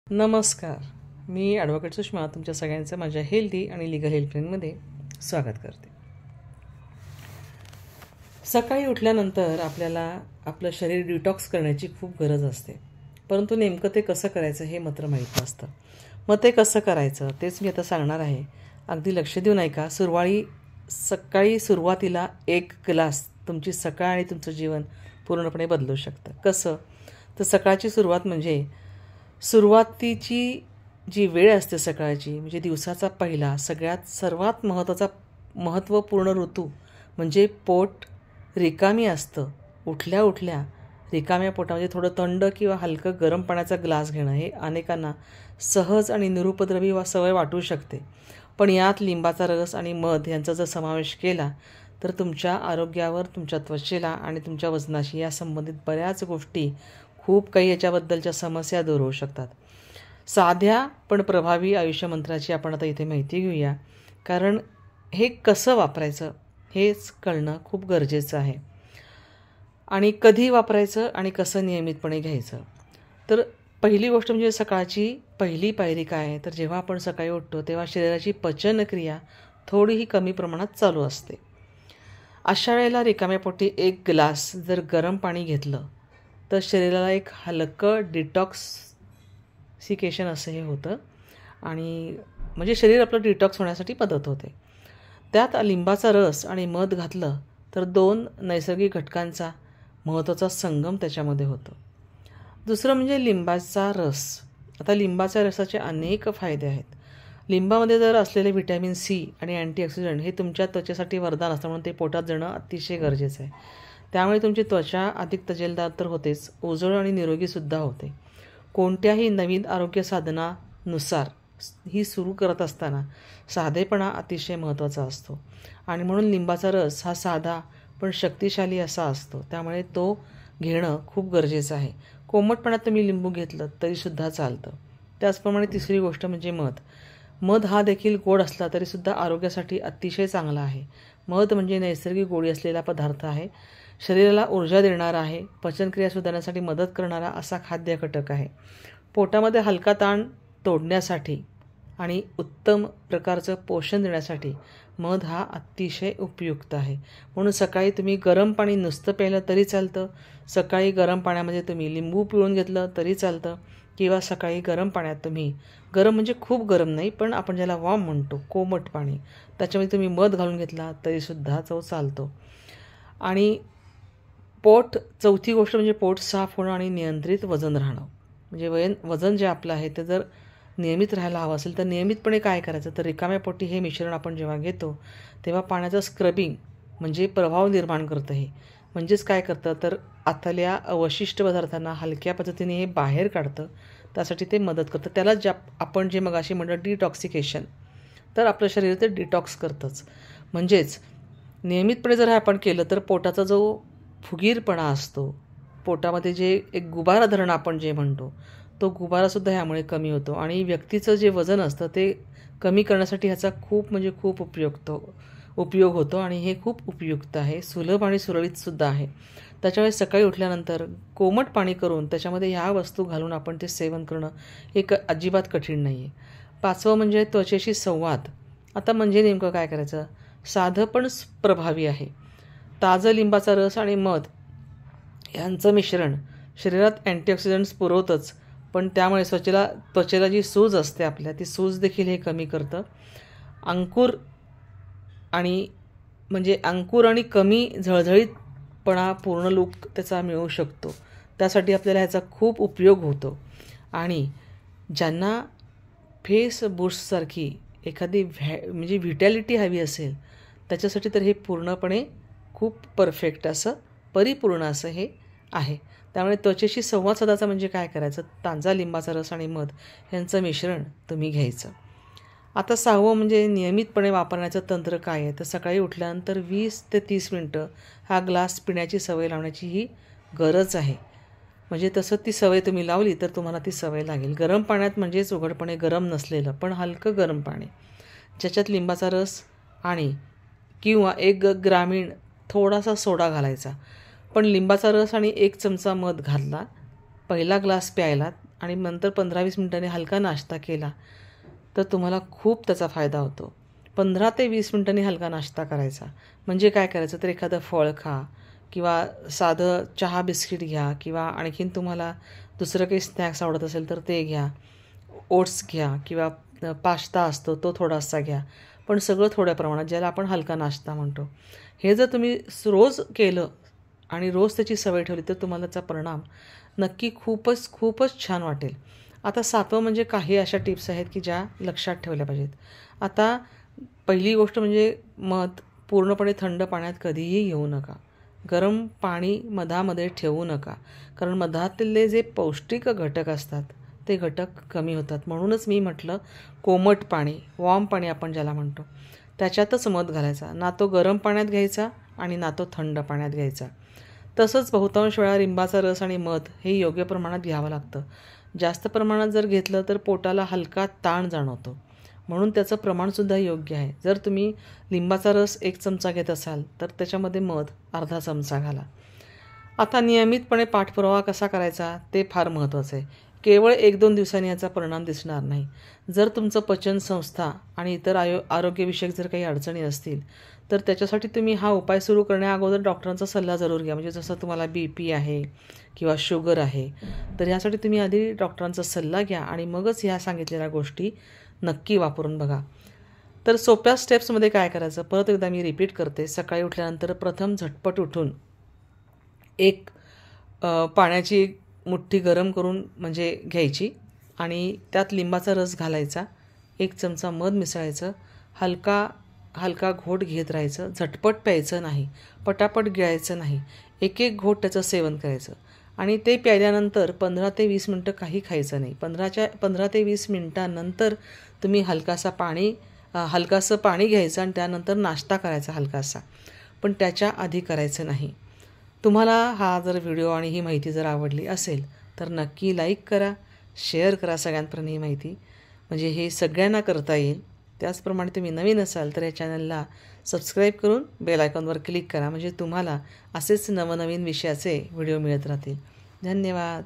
नमस्कार. मी ॲडव्होकेट सुषमा तुमच्या सगळ्यांचं माझ्या हेल्दी आणि लिगल हेल्पलाईनमध्ये स्वागत करते. सकाळी उठल्यानंतर आपल्याला आपलं शरीर डिटॉक्स करण्याची खूप गरज असते, परंतु नेमकं ते कसं करायचं हे मात्र माहीत नसतं. मग ते कसं करायचं तेच मी आता सांगणार आहे. अगदी लक्ष देऊन ऐका. सकाळी सुरुवातीला 1 ग्लास तुमची सकाळ आणि तुमचं जीवन पूर्णपणे बदलू शकतं. कसं? तर सकाळची सुरुवात म्हणजे सुरुवातीची जी वेळ असते सकाळची, म्हणजे दिवसाचा पहिला सर्वात महत्त्वपूर्ण ऋतू म्हणजे पोट रिकामी असतं. उठल्या उठल्या रिकाम्या पोटामध्ये थोडं थंड किंवा हलकं गरम पाण्याचा ग्लास घेणं हे अनेकांना सहज आणि निरुपद्रवी सवय वाटू शकते. पण यात लिंबाचा रस आणि मध यांचा जर समावेश केला तर तुमच्या आरोग्यावर, तुमच्या त्वचेला आणि तुमच्या वजनाशी या संबंधित बऱ्याच गोष्टी, खूप काही याच्याबद्दलच्या समस्या दूर होऊ शकतात. साध्या पण प्रभावी आयुष्य मंत्राची आपण आता इथे माहिती घेऊया, कारण हे कसं वापरायचं हेच कळणं खूप गरजेचं आहे. आणि कधी वापरायचं आणि कसं नियमितपणे घ्यायचं. तर पहिली गोष्ट म्हणजे सकाळची पहिली पायरी काय आहे, तर जेव्हा आपण सकाळी उठतो तेव्हा शरीराची पचनक्रिया थोडीही कमी प्रमाणात चालू असते. अशा वेळेला रिकाम्या पोटी 1 ग्लास जर गरम पाणी घेतलं तर शरीराला एक हलकं डिटॉक्सिकेशन असं हे होतं आणि म्हणजे शरीर आपलं डिटॉक्स होण्यासाठी मदत होते. त्यात लिंबाचा रस आणि मध घातलं तर 2 नैसर्गिक घटकांचा महत्त्वाचा संगम त्याच्यामध्ये होतो. दुसरं म्हणजे लिंबाचा रस. आता लिंबाच्या रसाचे अनेक फायदे आहेत. लिंबामध्ये जर असलेले व्हिटॅमिन सी आणि अँटीऑक्सिडंट हे तुमच्या त्वचेसाठी वरदान असतं, म्हणून ते पोटात जाणं अतिशय गरजेचं आहे. त्यामुळे तुमची त्वचा अधिक तजेलदार तर होतेच, उजळ आणि निरोगीसुद्धा होते. कोणत्याही नवीन आरोग्य साधनानुसार ही सुरू करत असताना साधेपणा अतिशय महत्त्वाचा असतो आणि म्हणून लिंबाचा रस हा साधा पण शक्तिशाली असा असतो, त्यामुळे तो घेणं खूप गरजेचं आहे. कोमटपणात तुम्ही लिंबू घेतलं तरीसुद्धा चालतं. त्याचप्रमाणे तिसरी गोष्ट म्हणजे मध. मध हा देखील गोड असला तरीसुद्धा आरोग्यासाठी अतिशय चांगला आहे. मध म्हणजे नैसर्गिक गोडी असलेला पदार्थ आहे. शरीराला ऊर्जा देणारा आहे. पचनक्रिया सुधारण्यासाठी मदत करणारा असा खाद्य घटक आहे. पोटामध्ये हलका ताण तोडण्यासाठी आणि उत्तम प्रकारचं पोषण देण्यासाठी मध हा अतिशय उपयुक्त आहे. म्हणून सकाळी तुम्ही गरम पाणी नुसतं प्यायलं तरी चालतं. सकाळी गरम पाण्यामध्ये तुम्ही लिंबू पिळून घेतलं तरी चालतं, किंवा सकाळी गरम पाण्यात तुम्ही, गरम म्हणजे खूप गरम नाही, पण आपण ज्याला वॉर्म म्हणतो, कोमट पाणी, त्याच्यामध्ये तुम्ही मध घालून घेतला तरीसुद्धा तो चालतो. आणि चौथी गोष्ट म्हणजे पोट साफ होणं आणि नियंत्रित वजन राहणं. म्हणजे वजन जे आपलं आहे ते जर नियमित राहायला हवं असेल तर नियमितपणे काय करायचं, तर रिकाम्या पोटी हे मिश्रण आपण जेव्हा घेतो तेव्हा पाण्याचं स्क्रबिंग म्हणजे प्रभाव निर्माण करतं. हे म्हणजेच काय करतं, तर आतल्या अवशिष्ट पदार्थांना हलक्या पद्धतीने हे बाहेर काढतं. त्यासाठी ते मदत करतं. त्याला आपण जे मगाशी म्हणलं डिटॉक्सिकेशन, तर आपलं शरीर ते डिटॉक्स करतंच. म्हणजेच नियमितपणे जर हे आपण केलं तर पोटाचा जो फुगीरपणा असतो, पोटामध्ये जे एक गुबारा धरणं आपण जे म्हणतो, तो गुबारासुद्धा ह्यामुळे कमी होतो आणि व्यक्तीचं जे वजन असतं ते कमी करण्यासाठी ह्याचा खूप उपयोग होतो आणि हे खूप उपयुक्त आहे. सुलभ आणि सुरळीतसुद्धा आहे. त्याच्यामुळे सकाळी उठल्यानंतर कोमट पाणी करून त्याच्यामध्ये ह्या वस्तू घालून आपण ते सेवन करणं हे अजिबात कठीण नाही आहे. 5वं म्हणजे त्वचेशी संवाद. आता म्हणजे नेमकं काय करायचं, साधं पण प्रभावी आहे. ताजं लिंबाचा रस आणि मध यांचं मिश्रण शरीरात अँटीऑक्सिडंट्स पुरवतंच, पण त्यामुळे त्वचेला जी सूज असते आपल्या, ती सूज देखील हे कमी करतं. अंकुर आणि कमी झळझळीतपणा पूर्ण लूक त्याचा मिळू शकतो. त्यासाठी आपल्याला ह्याचा खूप उपयोग होतो. आणि ज्यांना फेस बूस्टसारखी एखादी म्हणजे व्हिटॅलिटी हवी असेल त्याच्यासाठी तर हे पूर्णपणे खूप परफेक्ट असं, परिपूर्ण असं हे आहे. त्यामुळे त्वचेशी संवाद साधायचा म्हणजे काय करायचं, ताजा लिंबाचा रस आणि मध यांचं मिश्रण तुम्ही घ्यायचं. आता 6वं म्हणजे नियमितपणे वापरण्याचं तंत्र काय आहे, तर सकाळी उठल्यानंतर 20 ते 30 मिनटं हा ग्लास पिण्याची सवय लावण्याची ही गरज आहे. म्हणजे तसं ती सवय तुम्ही लावली तर तुम्हाला ती सवय लागेल. गरम पाण्यात म्हणजेच उघडपणे गरम नसलेलं पण हलकं गरम पाणी, ज्याच्यात लिंबाचा रस आणि किंवा 1 ग्रामीण थोडासा सोडा घालायचा. पण लिंबाचा रस आणि 1 चमचा मध घातला पहिला ग्लास प्यायला आणि नंतर 15-20 मिनिटांनी हलका नाश्ता केला तर तुम्हाला खूप त्याचा फायदा होतो. 15 ते 20 मिनिटांनी हलका नाश्ता करायचा. म्हणजे काय करायचं तर एखादं फळ खा किंवा साधं चहा बिस्किट घ्या किंवा आणखीन तुम्हाला दुसरं काही स्नॅक्स आवडत असेल तर ते घ्या. ओट्स घ्या किंवा पास्ता असतो तो थोडासा घ्या. पण सगळं थोड्या प्रमाणात, ज्याला आपण हलका नाश्ता म्हणतो. हे जर तुम्ही रोज केलं आणि रोज त्याची सवय ठेवली तर तुम्हाला त्याचा परिणाम नक्की खूपच खूपच छान वाटेल. आता 7वं म्हणजे काही अशा टिप्स आहेत की ज्या लक्षात ठेवल्या पाहिजेत. आता पहिली गोष्ट म्हणजे मध पूर्णपणे थंड पाण्यात कधीही घेऊ नका. गरम पाणी मधामध्ये ठेवू नका, कारण मधातले जे पौष्टिक घटक असतात ते घटक कमी होतात. म्हणूनच मी म्हटलं कोमट पाणी, वॉर्म पाणी आपण ज्याला म्हणतो, त्याच्यातच मध घालायचा. ना तो गरम पाण्यात घ्यायचा आणि ना तो थंड पाण्यात घ्यायचा. तसंच बहुतांश वेळा लिंबाचा रस आणि मध हे योग्य प्रमाणात घ्यावं लागतं. जास्त प्रमाणात जर घेतलं तर पोटाला हलका ताण जाणवतो, म्हणून त्याचं प्रमाणसुद्धा योग्य आहे. जर तुम्ही लिंबाचा रस 1 चमचा घेत असाल तर त्याच्यामध्ये मध अर्धा चमचा घाला. आता नियमितपणे पाठपुरावा कसा करायचा ते फार महत्त्वाचं आहे. केवळ 1-2 दिवसांनी याचा परिणाम दिसणार नाही. जर तुमचं पचनसंस्था आणि इतर आरोग्यविषयक जर काही अडचणी असतील तर त्याच्यासाठी तुम्ही हा उपाय सुरू करण्याअगोदर डॉक्टरांचा सल्ला जरूर घ्या. म्हणजे जसं तुम्हाला BP आहे किंवा शुगर आहे तर ह्यासाठी तुम्ही आधी डॉक्टरांचा सल्ला घ्या आणि मगच ह्या सांगितलेल्या गोष्टी नक्की वापरून बघा. तर सोप्या स्टेप्समध्ये काय करायचं परत एकदा मी रिपीट करते. सकाळी उठल्यानंतर प्रथम झटपट उठून एक पाण्याची मुठ्ठी गरम करून म्हणजे घ्यायची आणि त्यात लिंबाचा रस घालायचा. 1 चमचा मध मिसळायचं. हलका घोट घेत राहायचं. झटपट प्यायचं नाही, पटापट गिळायचं नाही. एक घोट त्याचं सेवन करायचं आणि ते प्यायल्यानंतर 15 ते 20 मिनटं काही खायचं नाही. 15 ते 20 मिनटानंतर तुम्ही हलकासं पाणी घ्यायचं आणि त्यानंतर नाश्ता करायचा हलकासा, पण त्याच्या आधी करायचं नाही. तुम्हाला हा जर व्हिडिओ आणि ही माहिती जर आवडली असेल तर नक्की लाईक करा, शेअर करा सगळ्यांपर्यंत ही माहिती, म्हणजे हे सगळ्यांना करता येईल. त्याचप्रमाणे तुम्ही नवीन असाल तर या चॅनलला सबस्क्राईब करून बेल आयकॉनवर क्लिक करा, म्हणजे तुम्हाला असेच नवनवीन विषयाचे व्हिडिओ मिळत राहतील. धन्यवाद.